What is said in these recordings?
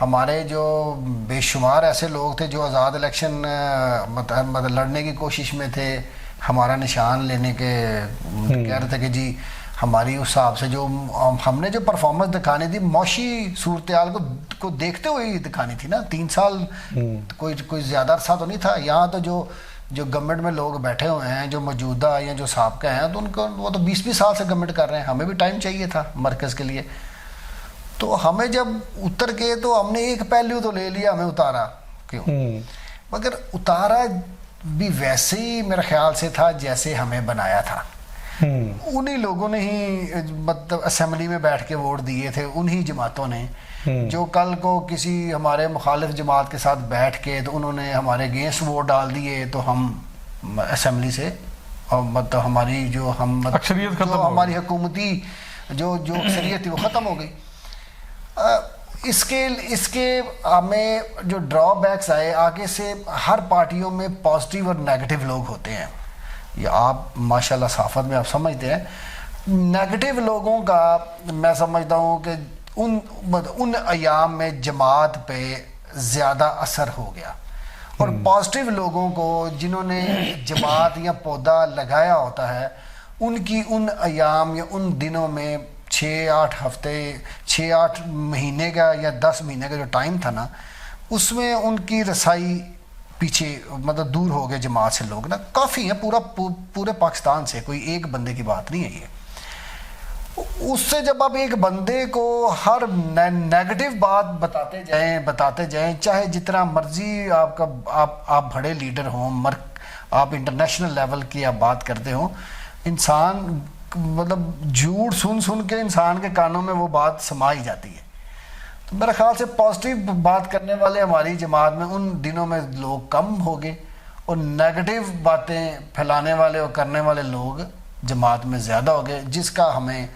ہمارے جو بے شمار ایسے لوگ تھے جو آزاد الیکشن مطلب لڑنے کی کوشش میں تھے، ہمارا نشان لینے کے کہہ رہے تھے کہ جی ہماری اس حساب سے جو ہم نے جو پرفارمنس دکھانی تھی معاشی صورتحال کو دیکھتے ہوئے ہی دکھانی تھی نا. 3 سال کوئی زیادہ عرصہ تو نہیں تھا. یہاں تو جو گورنمنٹ میں لوگ بیٹھے ہوئے ہیں جو موجودہ یا جو سابقہ ہیں تو ان کو وہ تو 20 سال سے گورنمنٹ کر رہے ہیں. ہمیں بھی ٹائم چاہیے تھا مرکز کے لیے. تو ہمیں جب اتر کے تو ہم نے ایک پہلو تو لے لیا، ہمیں اتارا کیوں، مگر اتارا بھی ویسے ہی میرے خیال سے تھا جیسے ہمیں بنایا تھا. انہی لوگوں نے ہی مطلب اسمبلی میں بیٹھ کے ووٹ دیے تھے، انہی جماعتوں نے جو کل کو کسی ہمارے مخالف جماعت کے ساتھ بیٹھ کے تو انہوں نے ہمارے اگینسٹ ووٹ ڈال دیے تو ہم اسمبلی سے مطلب ہماری جو اکثریت ختم، ہماری حکومتی جو اکثریت تھی وہ ختم ہو گئی. اس کے ہمیں جو ڈرا بیکس آئے آگے سے، ہر پارٹیوں میں پازیٹیو اور نیگیٹو لوگ ہوتے ہیں. یہ آپ ماشاءاللہ صحافت میں آپ سمجھتے ہیں. نیگیٹو لوگوں کا میں سمجھتا ہوں کہ ان ایام میں جماعت پہ زیادہ اثر ہو گیا، اور پازیٹیو لوگوں کو جنہوں نے جماعت یا پودا لگایا ہوتا ہے ان کی ان ایام یا ان دنوں میں 6-8 ہفتے 6-8 مہینے کا یا 10 مہینے کا جو ٹائم تھا نا، اس میں ان کی رسائی پیچھے مطلب دور ہو گئے جماعت سے لوگ نا. کافی ہیں، پورے پاکستان سے، کوئی ایک بندے کی بات نہیں ہے یہ. اس سے جب آپ ایک بندے کو ہر نیگیٹو بات بتاتے جائیں چاہے جتنا مرضی آپ بڑے لیڈر ہوں، آپ انٹرنیشنل لیول کی آپ بات کرتے ہوں، انسان مطلب جھوٹ سن کے انسان کے کانوں میں وہ بات سما ہی جاتی ہے. تو میرے خیال سے پازیٹیو بات کرنے والے ہماری جماعت میں ان دنوں میں لوگ کم ہو گئے، اور نیگیٹو باتیں پھیلانے والے اور کرنے والے لوگ جماعت میں زیادہ ہو گئے، جس کا ہمیں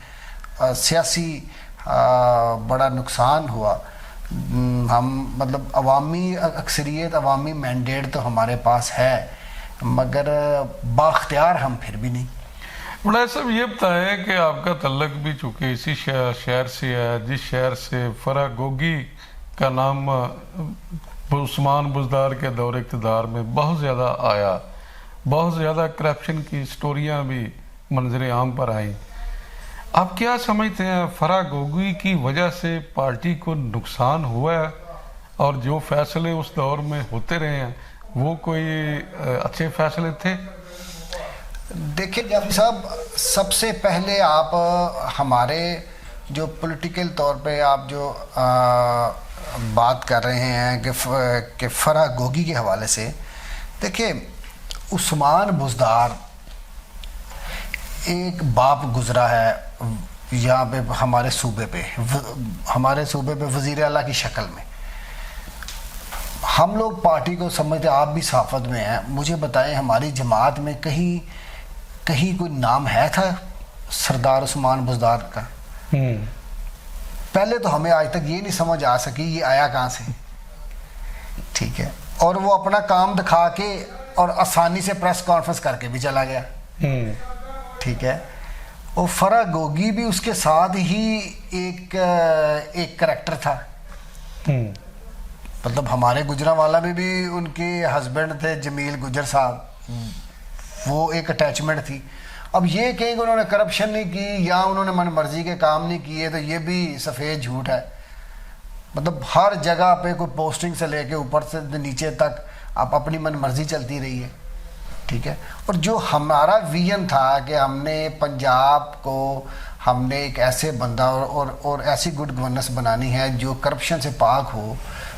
سیاسی بڑا نقصان ہوا. ہم مطلب عوامی اکثریت، عوامی مینڈیٹ تو ہمارے پاس ہے، مگر بااختیار ہم پھر بھی نہیں. بڑا صاحب یہ بتائیں کہ آپ کا تعلق بھی چونکہ اسی شہر سے ہے جس شہر سے فرح گوگی کا نام عثمان بزدار کے دور اقتدار میں بہت زیادہ آیا، بہت زیادہ کرپشن کی سٹوریاں بھی منظر عام پر آئیں. آپ کیا سمجھتے ہیں فرح گوگی کی وجہ سے پارٹی کو نقصان ہوا ہے، اور جو فیصلے اس دور میں ہوتے رہے ہیں وہ کوئی اچھے فیصلے تھے؟ دیکھیں جعفری صاحب، سب سے پہلے آپ ہمارے جو پولیٹیکل طور پہ آپ جو بات کر رہے ہیں کہ فرح گوگی کے حوالے سے، دیکھیں عثمان بزدار ایک باپ گزرا ہے یہاں پہ ہمارے صوبے پہ وزیر اعلیٰ کی شکل میں. ہم لوگ پارٹی کو سمجھتے، آپ بھی صحافت میں ہیں، مجھے بتائیں ہماری جماعت میں کہیں کوئی نام ہے تھا سردار عثمان بزدار کا؟ پہلے تو ہمیں آج تک یہ نہیں سمجھ آ سکی یہ آیا کہاں سے. ٹھیک ہے، اور وہ اپنا کام دکھا کے اور آسانی سے پریس کانفرنس کر کے بھی چلا گیا. ٹھیک ہے، اور فرح گوگی بھی اس کے ساتھ ہی ایک کریکٹر تھا. مطلب ہمارے گجرانوالہ میں بھی ان کے ہسبینڈ تھے جمیل گجر صاحب، وہ ایک اٹیچمنٹ تھی. اب یہ کہیں کہ انہوں نے کرپشن نہیں کی یا انہوں نے من مرضی کے کام نہیں کیے تو یہ بھی سفید جھوٹ ہے. مطلب ہر جگہ پہ کوئی پوسٹنگ سے لے کے اوپر سے نیچے تک آپ اپنی من مرضی چلتی رہی ہے. ٹھیک ہے، اور جو ہمارا ویژن تھا کہ ہم نے پنجاب کو ہم نے ایک ایسے بندہ اور ایسی گڈ گورننس بنانی ہے جو کرپشن سے پاک ہو.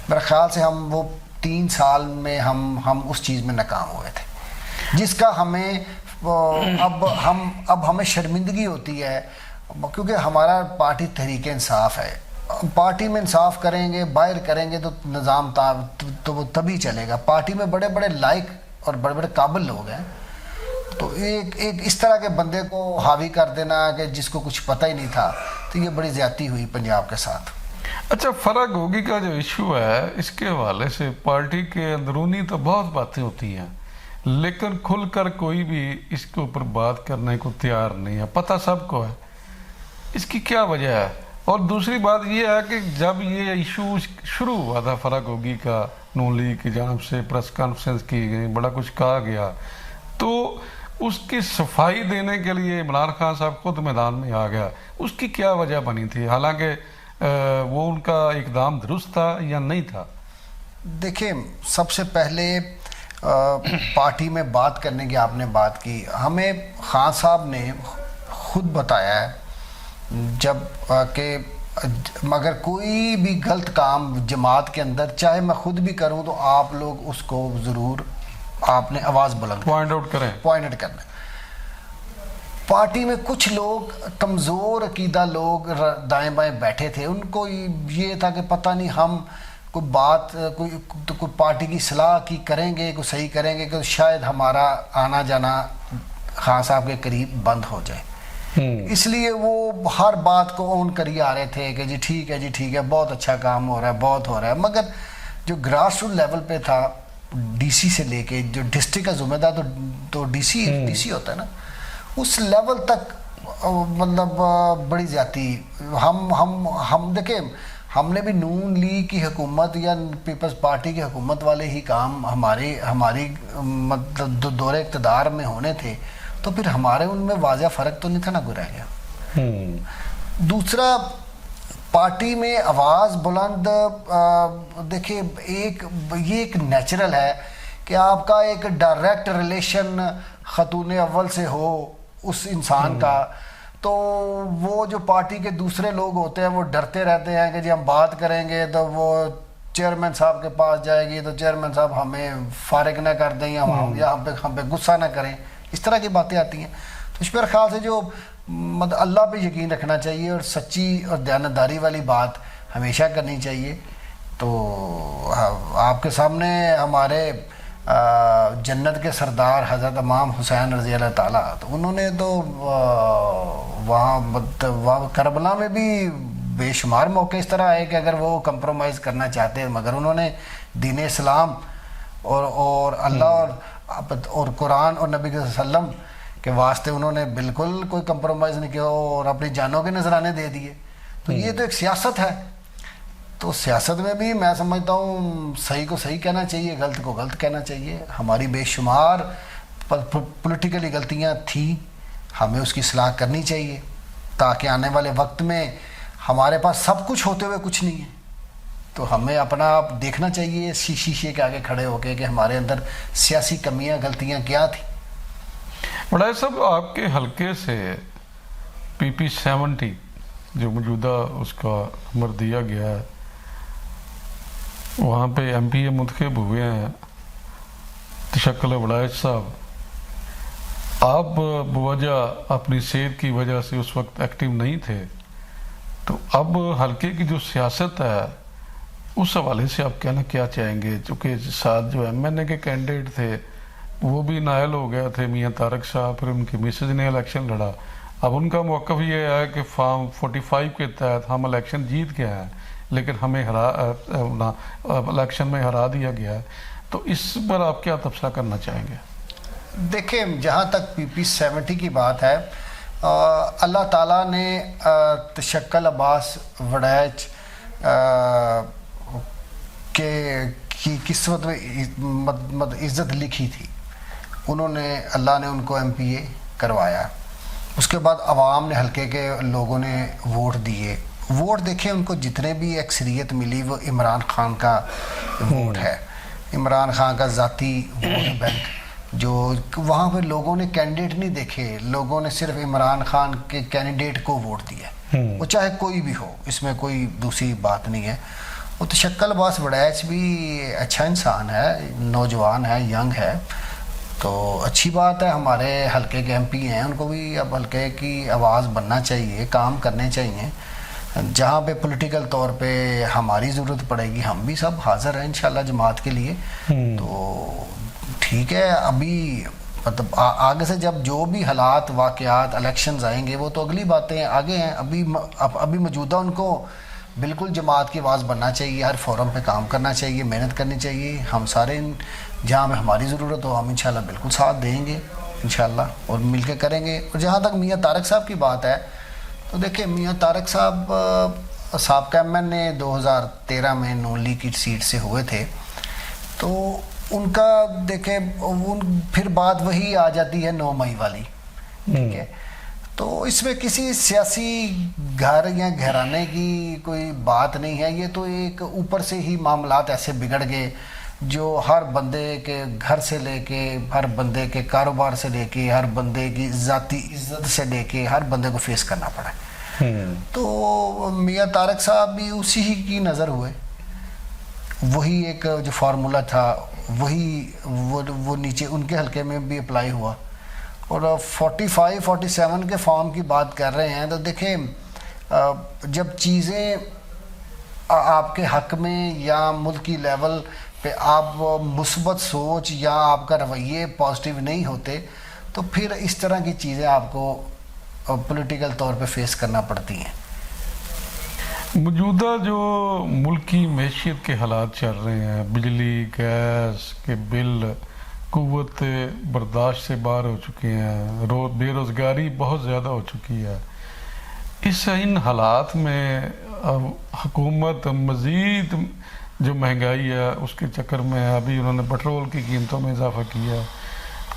میرے خیال سے ہم وہ 3 سال میں ہم اس چیز میں ناکام ہوئے تھے، جس کا ہمیں اب ہمیں شرمندگی ہوتی ہے، کیونکہ ہمارا پارٹی تحریک انصاف ہے. پارٹی میں انصاف کریں گے، باہر کریں گے تو نظام تو وہ تبھی چلے گا. پارٹی میں بڑے بڑے لائق اور بڑے بڑے قابل لوگ ہیں، تو ایک اس طرح کے بندے کو حاوی کر دینا کہ جس کو کچھ پتہ ہی نہیں تھا، تو یہ بڑی زیادتی ہوئی پنجاب کے ساتھ. اچھا، فرح گوگی کا جو ایشو ہے اس کے حوالے سے پارٹی کے اندرونی تو بہت باتیں ہوتی ہیں، لیکن کھل کر کوئی بھی اس کے اوپر بات کرنے کو تیار نہیں ہے. پتہ سب کو ہے، اس کی کیا وجہ ہے؟ اور دوسری بات یہ ہے کہ جب یہ ایشو شروع ہوا تھا فرق ہوگی کا، نون لیگ کی جانب سے پریس کانفرنس کی گئی، بڑا کچھ کہا گیا، تو اس کی صفائی دینے کے لیے عمران خان صاحب خود میدان میں آ گیا. اس کی کیا وجہ بنی تھی؟ حالانکہ وہ ان کا اقدام درست تھا یا نہیں تھا؟ دیکھیں، سب سے پہلے پارٹی میں بات کرنے کی آپ نے بات کی، ہمیں خان صاحب نے خود بتایا ہے جب کہ مگر کوئی بھی غلط کام جماعت کے اندر چاہے میں خود بھی کروں تو آپ لوگ اس کو ضرور آپ نے آواز بلند پوائنٹ آؤٹ کرنا. پارٹی میں کچھ لوگ کمزور عقیدہ لوگ دائیں بائیں بیٹھے تھے، ان کو یہ تھا کہ پتہ نہیں ہم کوئی بات کوئی پارٹی کی اصلاح کی کریں گے، کوئی صحیح کریں گے کہ شاید ہمارا آنا جانا خان صاحب کے قریب بند ہو جائے. اس لیے وہ ہر بات کو اون کری آ رہے تھے کہ جی ٹھیک ہے بہت اچھا کام ہو رہا ہے. مگر جو گراس روٹ لیول پہ تھا، ڈی سی سے لے کے جو ڈسٹرکٹ کا ذمہ دار تو ڈی سی ہوتا ہے نا، اس لیول تک مطلب بڑی زیادتی. ہم دیکھیں، ہم نے بھی نون لیگ کی حکومت یا پیپلز پارٹی کی حکومت والے ہی کام ہماری مطلب دور اقتدار میں ہونے تھے، تو پھر ہمارے ان میں واضح فرق تو نہیں تھا نا کوئی رہ گیا. دوسرا، پارٹی میں آواز بلند، دیکھیں یہ ایک نیچرل ہے کہ آپ کا ایک ڈائریکٹ ریلیشن خاتون اول سے ہو اس انسان کا، تو وہ جو پارٹی کے دوسرے لوگ ہوتے ہیں وہ ڈرتے رہتے ہیں کہ جی ہم بات کریں گے تو وہ چیئرمین صاحب کے پاس جائے گی تو چیئرمین صاحب ہمیں فارغ نہ کر دیں یا ہم پہ غصہ نہ کریں، اس طرح کی باتیں آتی ہیں. تو اس پر خیال سے جو اللہ پہ یقین رکھنا چاہیے اور سچی اور دیانتداری والی بات ہمیشہ کرنی چاہیے. تو آپ کے سامنے ہمارے جنت کے سردار حضرت امام حسین رضی اللہ تعالیٰ، تو انہوں نے تو وہاں کربلا میں بھی بے شمار موقع اس طرح آئے کہ اگر وہ کمپرومائز کرنا چاہتے ہیں، مگر انہوں نے دین اسلام اور اللہ اور قرآن اور نبی صلی اللہ علیہ وسلم کے واسطے انہوں نے بالکل کوئی کمپرومائز نہیں کیا اور اپنی جانوں کے نذرانے دے دیے. تو یہ تو ایک سیاست ہے. تو سیاست میں بھی میں سمجھتا ہوں صحیح کو صحیح کہنا چاہیے، غلط کو غلط کہنا چاہیے. ہماری بے شمار پولیٹیکلی غلطیاں تھیں، ہمیں اس کی اصلاح کرنی چاہیے تاکہ آنے والے وقت میں ہمارے پاس سب کچھ ہوتے ہوئے کچھ نہیں ہے. تو ہمیں اپنا آپ دیکھنا چاہیے شیشے کے آگے کھڑے ہو کے کہ ہمارے اندر سیاسی کمیاں غلطیاں کیا تھیں. بڑا صاحب، آپ کے حلقے سے PP 70 جو موجودہ اس کا نمبر دیا گیا ہے، وہاں پہ MPA منتخب ہوئے ہیں تشکل وڑائچ صاحب. آپ بوجہ اپنی صحت کی وجہ سے اس وقت ایکٹیو نہیں تھے، تو اب حلقے کی جو سیاست ہے اس حوالے سے آپ کہنا کیا چاہیں گے؟ چونکہ ساتھ جو MNA کے کینڈیڈیٹ تھے وہ بھی نائل ہو گیا تھے، میاں طارق صاحب، پھر ان کی مسز نے الیکشن لڑا. اب ان کا موقف یہ ہے کہ فارم 45 کے تحت ہم الیکشن جیت گئے ہیں لیکن ہمیں الیکشن میں ہرا دیا گیا ہے. تو اس پر آپ کیا تبصرہ کرنا چاہیں گے؟ دیکھیں، جہاں تک PP 70 کی بات ہے، اللہ تعالیٰ نے تشکل عباس وڑائچ کی قسمت میں عزت لکھی تھی. انہوں نے اللہ نے ان کو MPA کروایا. اس کے بعد عوام نے حلقے کے لوگوں نے ووٹ دیے. ووٹ دیکھیں، ان کو جتنے بھی اکثریت ملی وہ عمران خان کا ووٹ ہے، عمران خان کا ذاتی ووٹ بینک. جو وہاں پہ لوگوں نے کینڈیڈیٹ نہیں دیکھے، لوگوں نے صرف عمران خان کے کینڈیڈیٹ کو ووٹ دیا، وہ چاہے کوئی بھی ہو، اس میں کوئی دوسری بات نہیں ہے. وہ تشکل عباس وڑائچ بھی اچھا انسان ہے، نوجوان ہے، ینگ ہے، تو اچھی بات ہے. ہمارے حلقے کے MP ہیں، ان کو بھی اب حلقے کی آواز بننا چاہیے، کام کرنے چاہیے. جہاں پہ پولیٹیکل طور پہ ہماری ضرورت پڑے گی ہم بھی سب حاضر ہیں انشاءاللہ جماعت کے لیے. تو ٹھیک ہے، ابھی مطلب آگے سے جب جو بھی حالات واقعات الیکشنز آئیں گے وہ تو اگلی باتیں آگے ہیں. ابھی موجودہ ان کو بالکل جماعت کی آواز بننا چاہیے، ہر فورم پہ کام کرنا چاہیے، محنت کرنی چاہیے. ہم سارے جہاں پہ ہماری ضرورت ہو ہم انشاءاللہ بالکل ساتھ دیں گے انشاءاللہ اور مل کے کریں گے. اور جہاں تک میاں طارق صاحب کی بات ہے، تو دیکھیں میاں طارق صاحب سابقہ MN 2013 میں نون لیگ کی سیٹ سے ہوئے تھے، تو ان کا دیکھیں پھر بات وہی آ جاتی ہے 9 مئی والی، ٹھیک ہے. تو اس میں کسی سیاسی گھر یا گھرانے کی کوئی بات نہیں ہے، یہ تو ایک اوپر سے ہی معاملات ایسے بگڑ گئے جو ہر بندے کے گھر سے لے کے، ہر بندے کے کاروبار سے لے کے، ہر بندے کی ذاتی عزت سے لے کے ہر بندے کو فیس کرنا پڑا. تو میاں طارق صاحب بھی اسی ہی کی نظر ہوئے، وہی ایک جو فارمولا تھا وہی وہ نیچے ان کے حلقے میں بھی اپلائی ہوا. اور 45-47 کے فارم کی بات کر رہے ہیں تو دیکھیں جب چیزیں آپ کے حق میں یا ملکی لیول پہ آپ مثبت سوچ یا آپ کا رویے پازیٹیو نہیں ہوتے تو پھر اس طرح کی چیزیں آپ کو پولیٹیکل طور پہ فیس کرنا پڑتی ہیں. موجودہ جو ملکی معیشت کے حالات چل رہے ہیں، بجلی گیس کے بل قوت برداشت سے باہر ہو چکے ہیں، بے روزگاری بہت زیادہ ہو چکی ہے، ان حالات میں حکومت مزید جو مہنگائی ہے اس کے چکر میں ابھی انہوں نے پیٹرول کی قیمتوں میں اضافہ کیا،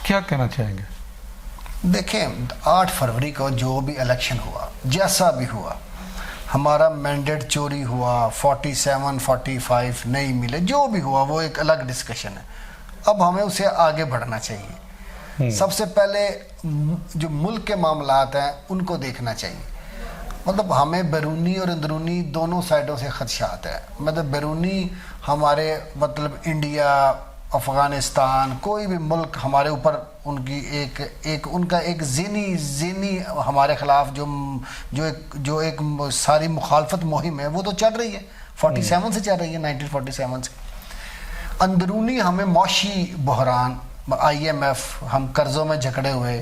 کیا کہنا چاہیں گے؟ دیکھیں 8 فروری کو جو بھی الیکشن ہوا، جیسا بھی ہوا، ہمارا مینڈیٹ چوری ہوا، 47-45 نہیں ملے، جو بھی ہوا وہ ایک الگ ڈسکشن ہے. اب ہمیں اسے آگے بڑھنا چاہیے. سب سے پہلے جو ملک کے معاملات ہیں ان کو دیکھنا چاہیے. مطلب ہمیں بیرونی اور اندرونی دونوں سائڈوں سے خدشات ہیں. مطلب بیرونی ہمارے مطلب انڈیا، افغانستان، کوئی بھی ملک ہمارے اوپر ان کی ان کا ایک ذہنی ہمارے خلاف جو ایک ساری مخالفت مہم ہے وہ تو چل رہی ہے، 47 سے چل رہی ہے، 1947 سے. اندرونی ہمیں معاشی بحران، IMF، ہم قرضوں میں جکڑے ہوئے،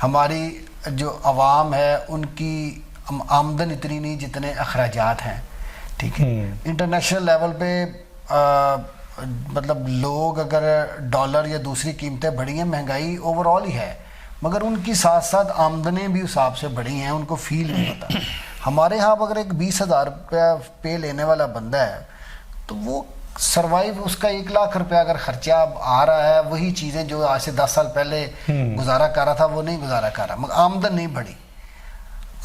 ہماری جو عوام ہے ان کی آمدن اتنی نہیں جتنے اخراجات ہیں، ٹھیک ہے. انٹرنیشنل لیول پہ مطلب لوگ اگر ڈالر یا دوسری قیمتیں بڑھی ہیں، مہنگائی اوور آل ہی ہے، مگر ان کی ساتھ ساتھ آمدنیں بھی اس حساب سے بڑھی ہیں، ان کو فیل نہیں ہوتا. ہمارے یہاں اگر ایک 20,000 روپیہ پے لینے والا بندہ ہے تو وہ سروائیو، اس کا 1 لاکھ روپیہ اگر خرچہ آ رہا ہے، وہی چیزیں جو آج سے 10 سال پہلے گزارا کر رہا تھا وہ نہیں گزارا کر رہا، مگر آمدن نہیں بڑھی.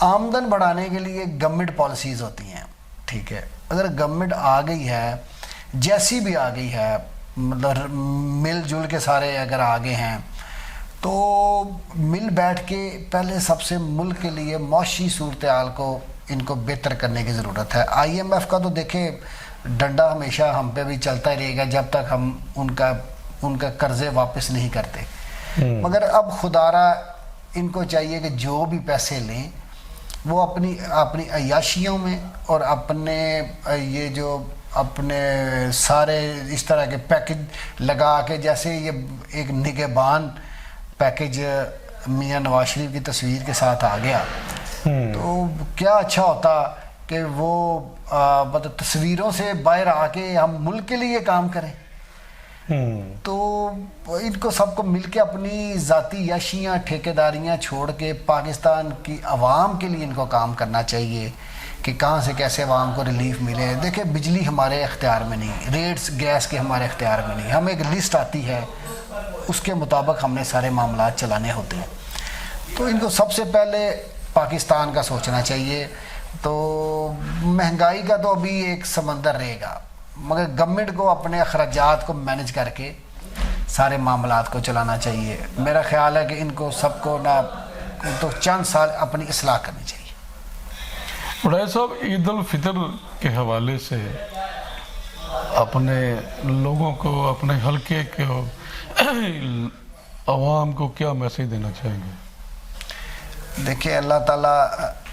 آمدن بڑھانے کے لیے گورنمنٹ پالیسیز ہوتی ہیں، ٹھیک ہے. اگر گورنمنٹ آ گئی ہے، جیسی بھی آ گئی ہے، مطلب مل جل کے سارے اگر آگے ہیں تو مل بیٹھ کے پہلے سب سے ملک کے لیے معاشی صورتحال کو ان کو بہتر کرنے کی ضرورت ہے. IMF کا تو دیکھیں ڈنڈا ہمیشہ ہم پہ بھی چلتا ہی رہے گا جب تک ہم ان کا قرضے واپس نہیں کرتے. مگر اب خدارا ان کو چاہیے کہ جو بھی پیسے لیں وہ اپنی عیاشیوں میں اور اپنے یہ جو اپنے سارے اس طرح کے پیکج لگا کے، جیسے یہ ایک نگہبان پیکج میاں نواز شریف کی تصویر کے ساتھ آ گیا تو کیا اچھا ہوتا کہ وہ مطلب تصویروں سے باہر آ کے ہم ملک کے لیے کام کریں. تو ان کو سب کو مل کے اپنی ذاتی یاشیاں ٹھیکیداریاں چھوڑ کے پاکستان کی عوام کے لیے ان کو کام کرنا چاہیے کہ کہاں سے کیسے عوام کو ریلیف ملے. دیکھیں بجلی ہمارے اختیار میں نہیں، ریٹس گیس کے ہمارے اختیار میں نہیں، ہمیں ایک لسٹ آتی ہے اس کے مطابق ہم نے سارے معاملات چلانے ہوتے ہیں. تو ان کو سب سے پہلے پاکستان کا سوچنا چاہیے. تو مہنگائی کا تو ابھی ایک سمندر رہے گا، مگر گورنمنٹ کو اپنے اخراجات کو مینج کر کے سارے معاملات کو چلانا چاہیے. میرا خیال ہے کہ ان کو سب کو تو چند سال اپنی اصلاح کرنی چاہیے. بڑھائی صاحب، عید الفطر کے حوالے سے اپنے لوگوں کو، اپنے حلقے کو، عوام کو کیا میسیج دینا چاہیں گے؟ دیکھیں اللہ تعالیٰ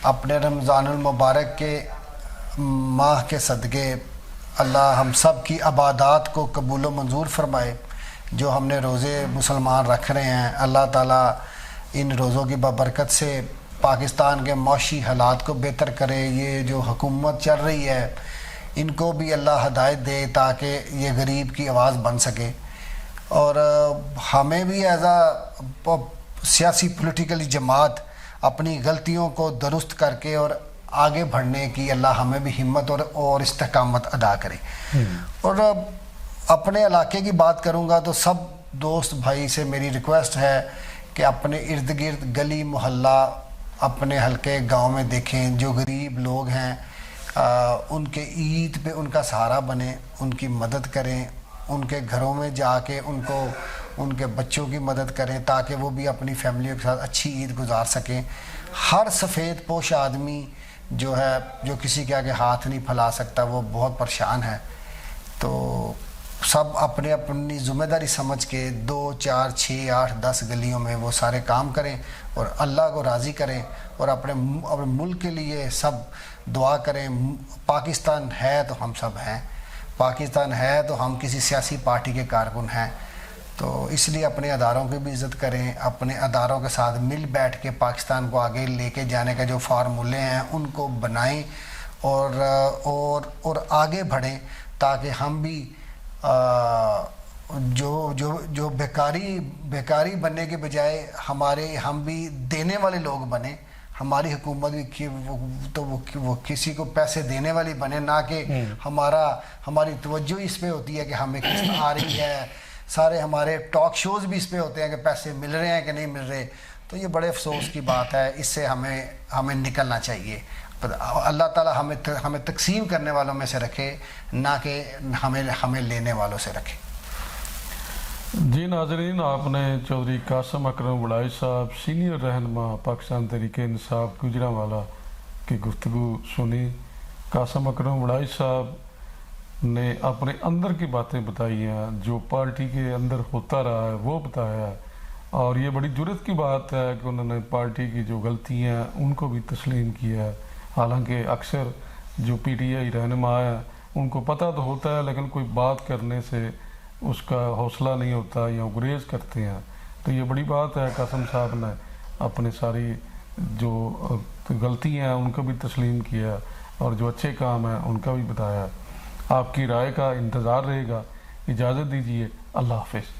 اپنے رمضان المبارک کے ماہ کے صدقے اللہ ہم سب کی عبادات کو قبول و منظور فرمائے. جو ہم نے روزے مسلمان رکھ رہے ہیں، اللہ تعالیٰ ان روزوں کی بابرکت سے پاکستان کے معاشی حالات کو بہتر کرے. یہ جو حکومت چل رہی ہے ان کو بھی اللہ ہدایت دے تاکہ یہ غریب کی آواز بن سکے. اور ہمیں بھی ایز سیاسی پولیٹیکل جماعت اپنی غلطیوں کو درست کر کے اور آگے بڑھنے کی اللہ ہمیں بھی ہمت اور استقامت ادا کرے. اور اپنے علاقے کی بات کروں گا تو سب دوست بھائی سے میری ریکویسٹ ہے کہ اپنے ارد گرد گلی محلہ اپنے حلقے گاؤں میں دیکھیں جو غریب لوگ ہیں ان کے عید پہ ان کا سہارا بنیں, ان کی مدد کریں, ان کے گھروں میں جا کے ان کے بچوں کی مدد کریں تاکہ وہ بھی اپنی فیملیوں کے ساتھ اچھی عید گزار سکیں. ہر سفید پوش آدمی جو ہے جو کسی کے آگے ہاتھ نہیں پھیلا سکتا وہ بہت پریشان ہے. تو سب اپنے اپنی ذمہ داری سمجھ کے 2 4 6 8 10 گلیوں میں وہ سارے کام کریں اور اللہ کو راضی کریں اور اپنے ملک کے لیے سب دعا کریں. پاکستان ہے تو ہم سب ہیں, پاکستان ہے تو ہم کسی سیاسی پارٹی کے کارکن ہیں, تو اس لیے اپنے اداروں کی بھی عزت کریں, اپنے اداروں کے ساتھ مل بیٹھ کے پاکستان کو آگے لے کے جانے کا جو فارمولے ہیں ان کو بنائیں اور آگے بڑھیں تاکہ ہم بھی جو بیکاری بننے کے بجائے ہم بھی دینے والے لوگ بنیں. ہماری حکومت بھی وہ کسی کو پیسے دینے والی بنے, نہ کہ ہماری توجہ اس پہ ہوتی ہے کہ ہمیں قسط آ رہی ہے. سارے ہمارے ٹاک شوز بھی اس پہ ہوتے ہیں کہ پیسے مل رہے ہیں کہ نہیں مل رہے. تو یہ بڑے افسوس کی بات ہے, اس سے ہمیں نکلنا چاہیے. اللہ تعالیٰ ہمیں تقسیم کرنے والوں میں سے رکھے, نہ کہ ہمیں لینے والوں سے رکھے. جی ناظرین, آپ نے چودھری قاسم اکرم وڑائی صاحب سینئر رہنما پاکستان تحریک انصاف گوجرانوالا کی گفتگو سنی. قاسم اکرم وڑائی صاحب نے اپنے اندر کی باتیں بتائی ہیں, جو پارٹی کے اندر ہوتا رہا ہے وہ بتایا ہے, اور یہ بڑی جرت کی بات ہے کہ انہوں نے پارٹی کی جو غلطیاں ہیں ان کو بھی تسلیم کیا ہے. حالانکہ اکثر جو پی ٹی آئی رہنما ہیں ان کو پتہ تو ہوتا ہے لیکن کوئی بات کرنے سے اس کا حوصلہ نہیں ہوتا یا گریز کرتے ہیں. تو یہ بڑی بات ہے, قاسم صاحب نے اپنے ساری جو غلطیاں ہیں ان کو بھی تسلیم کیا اور جو اچھے کام ہیں ان کا بھی بتایا. آپ کی رائے کا انتظار رہے گا. اجازت دیجیے, اللہ حافظ.